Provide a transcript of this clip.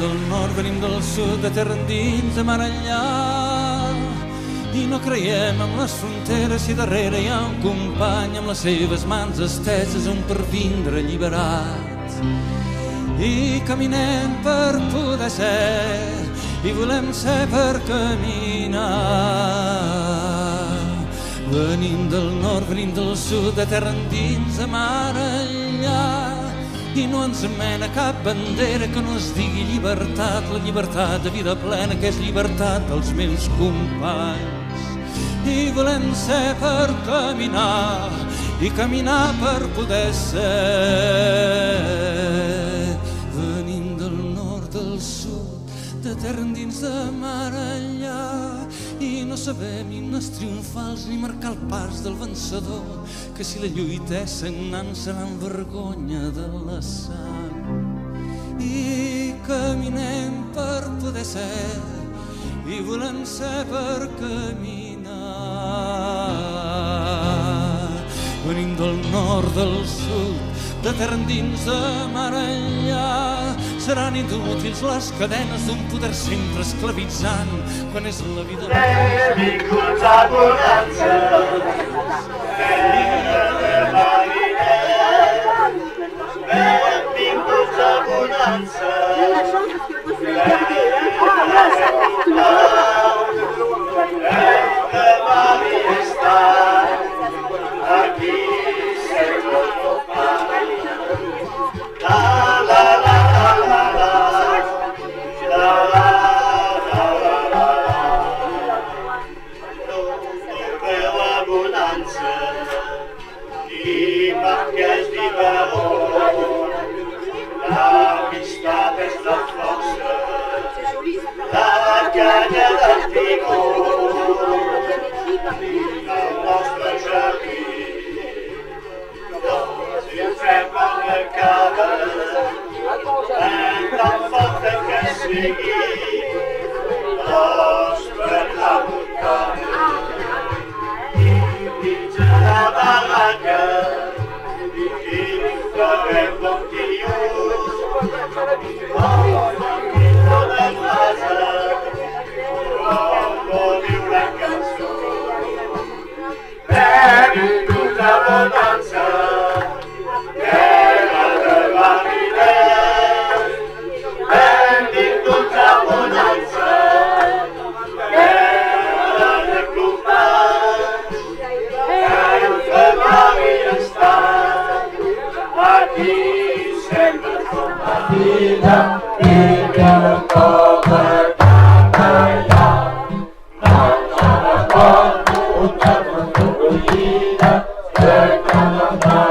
del nord, venim del sud, de terra endins, de mar enllà. I no creiem en les fronteres si darrere hi ha un company amb les seves mans esteses on per vindre alliberats. I caminem per poder ser i volem ser per caminar. Venim del nord, venim del sud, de terra endins, de mar enllà. I no ens mena cap bandera que no es digui llibertat, la llibertat de vida plena que és llibertat dels meus companys. I volem ser per caminar i caminar per poder ser. Venim del nord, del sud, de terra endins, de mar enllà. I no sabem himnes triomfals ni marcar el pas del vencedor, que si la lluita és sagnant serà en vergonya de la sang. I caminem per poder ser i volem ser per caminar. Venim del nord, del sud, de terra endins, de mar enllà. Seran inútils les cadenes d'un poder sempre esclavitzant quan és la vida... Benvinguts a Bonances, benvinguts a Bonances, aquí sempre Marquès d'Iberó, l'amistat és la força, la canya del timó, el nostre jardí. Tots hi fem en la cara, en tan forta que sigui, tots per la muntanya, i dins la barraca, Farem contius, de casa, com diu la cançó. Benvinguts a Bonança, terra de Mariners. Benvinguts a Bonança, terra de companys, de mar i estat. Aquí sempre som la vida, viure com a capellà. Marxa de mort, una recollida, de cada mà.